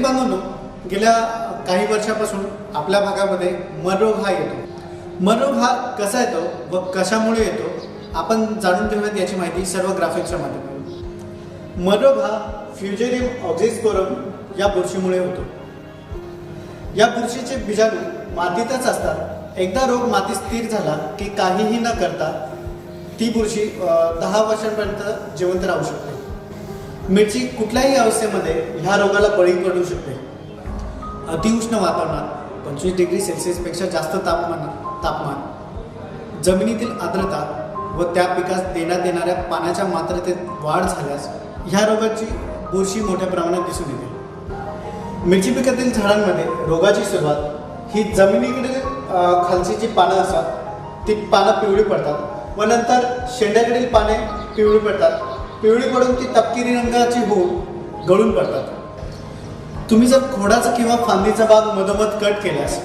बांधवांनो, गेल्या काही वर्षापासून आपल्या भागामध्ये मनरोग हा येतो. मनरोग हा कसा येतो व कशामुळे येतो आपण जाणून घेऊयात याची माहिती सर्व ग्राफिक्सच्या माध्यमातून. मनरोग हा फ्युजेरियम ऑक्झिस्पोरम या बुरशीमुळे होतो. या बुरशीचे बीजाणू मातीतच असतात. एकदा रोग मातीत स्थिर झाला की काहीही न करता ती बुरशी 10 वर्षांपर्यंत जिवंत राहू शकते. मिरची कुठल्याही अवस्थेमध्ये ह्या रोगाला बळी पडू शकते. अतिउष्ण वातावरणात 25 डिग्री सेल्सिअसपेक्षा जास्त तापमान, जमिनीतील आर्द्रता व त्या पिकास देण्यात येणाऱ्या पाण्याच्या मात्रेत वाढ झाल्यास ह्या रोगाची बुरशी मोठ्या प्रमाणात दिसून येते. मिरची पिकातील झाडांमध्ये रोगाची सुरुवात ही जमिनीकडील खालची जी पानं असतात ती पानं पिवळी पडतात व नंतर शेंड्याकडील पाने पिवळी पडतात. पिवळी पडून ती तपकिरी रंगाची होऊन गळून पडतात. तुम्ही जर खोडाचा किंवा फांदीचा भाग मधोमध कट केल्यास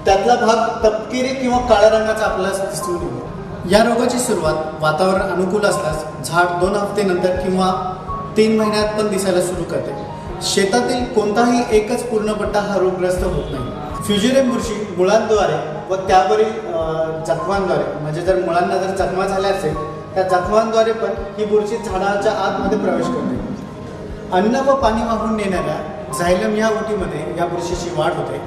त्यातला भाग तपकिरी किंवा काळ्या रंगाचा आपल्याला दिसून येईल. या रोगाची सुरुवात वातावरण अनुकूल असल्यास झाड 2 हफ्त्यानंतर किंवा 3 महिन्यात पण दिसायला सुरू करते. शेतातील कोणताही एकच पूर्ण पट्टा हा रोगग्रस्त होत नाही. फ्युजेरियम बुरशी मुळांद्वारे व त्यावरील जखमांद्वारे, म्हणजे जर मुळांना जर जखमा झाल्या असेल त्या जखमांद्वारे पण ही बुरशी झाडाच्या आतमध्ये प्रवेश करते. अन्न व पाणी वाहून नेणाऱ्या झायलम या ऊतीमध्ये या बुरशीची वाढ होते.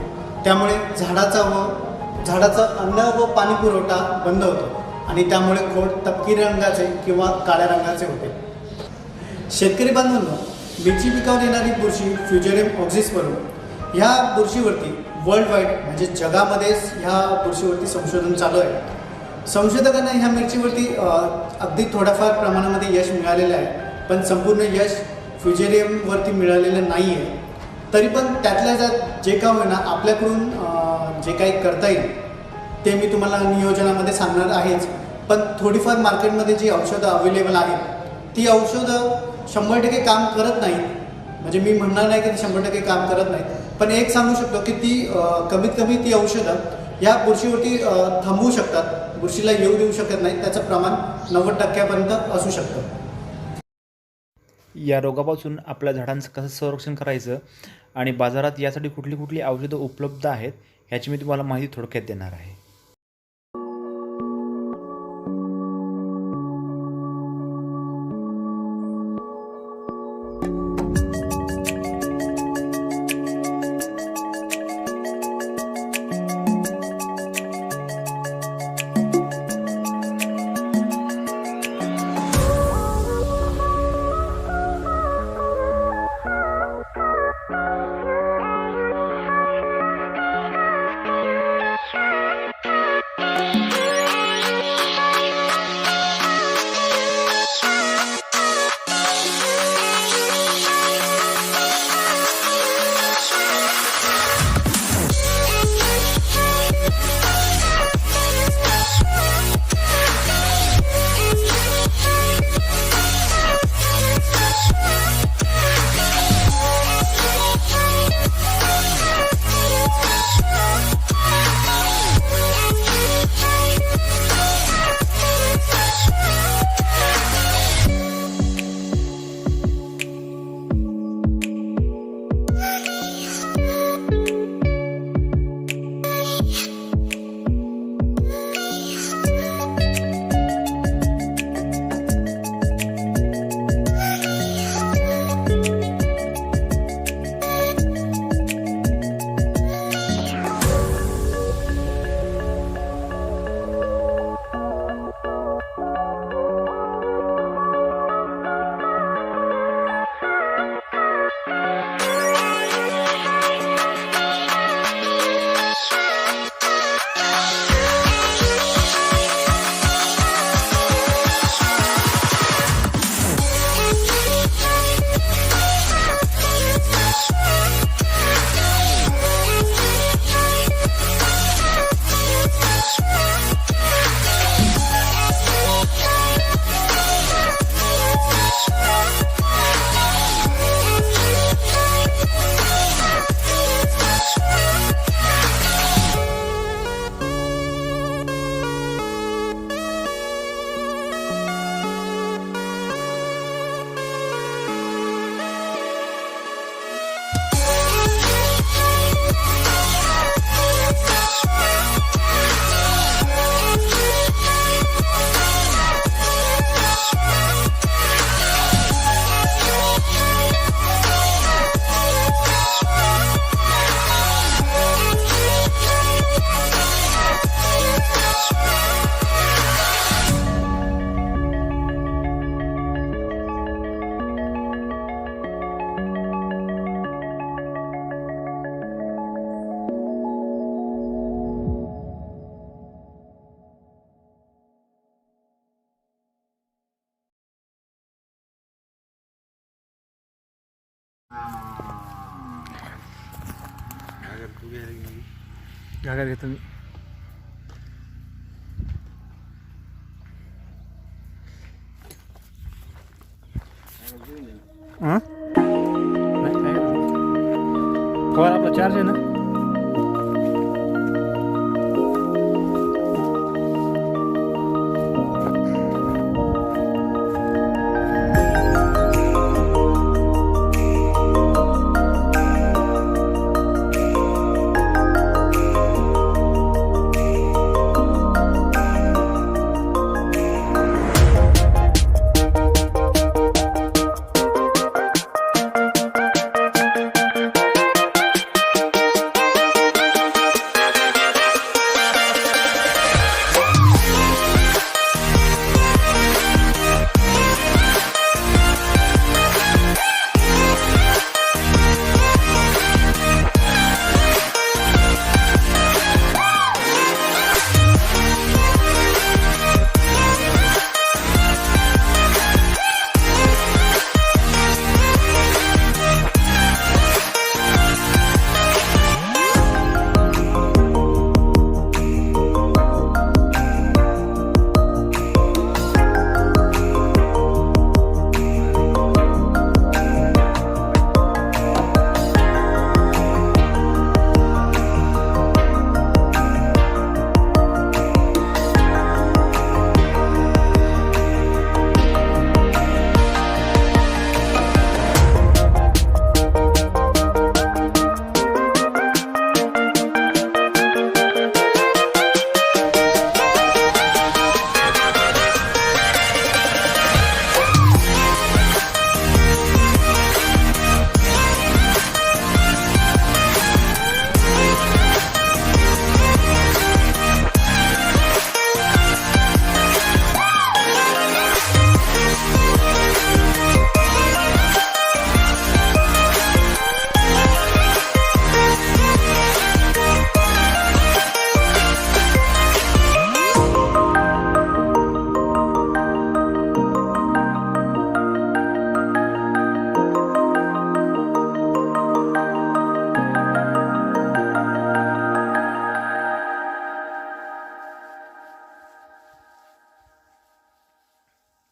त्यामुळे झाडाचा अन्न व पाणी पुरवठा बंद होतो आणि त्यामुळे खोड तपकिरी रंगाचे किंवा काळ्या रंगाचे होते. शेतकरी बांधवांनो, मिरची पिकावर येणारी बुरशी फ्युजेरियम ऑक्झिस्पोरम ह्या बुरशीवरती वर्ल्ड वाईड म्हणजे जगामध्येच ह्या बुरशीवरती संशोधन चालू आहे. संशोधकांना ह्या मिरचीवरती अगदी थोड्याफार प्रमाणामध्ये यश मिळालेलं आहे, पण संपूर्ण यश फ्युजेरियमवरती मिळालेलं नाही आहे. तरी पण त्यातल्या जे काय होईना आपल्याकडून जे काही करता येईल ते मी तुम्हाला नियोजनामध्ये सांगणार आहेच. पण थोडीफार मार्केटमध्ये जी औषधं अवेलेबल आहेत ती औषधं 100% काम करत नाहीत. म्हणजे मी म्हणणार नाही की ती 100% काम करत नाहीत, पण एक सांगू शकतो की ती कमीत कमी ती औषधं या बुरशीवरती थांबवू शकतात. बुरशीला येऊ देऊ शकत नाही. त्याचं प्रमाण 90% असू शकतं. या रोगापासून आपल्या झाडांचं कसं संरक्षण करायचं आणि बाजारात यासाठी कुठली कुठली औषधं उपलब्ध आहेत ह्याची मी तुम्हाला माहिती थोडक्यात देणार आहे. घागर घेतो मी. हां नाही काय कवर आपला चार्ज आहे ना.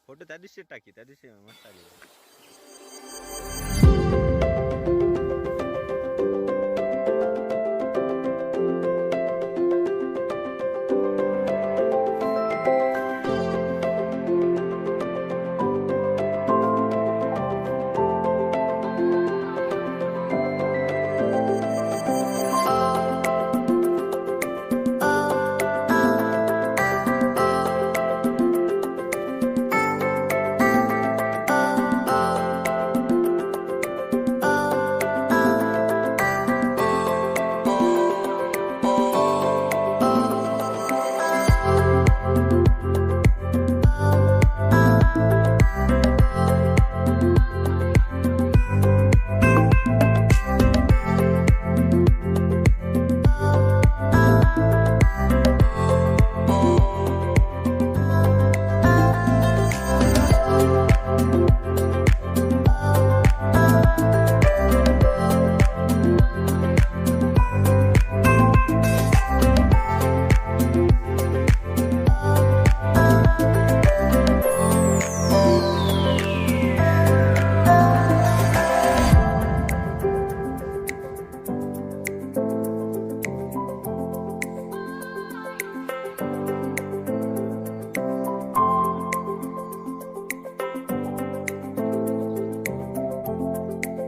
फोटो त्या दिवशी टाकी, त्या दिवशी मस्त आली.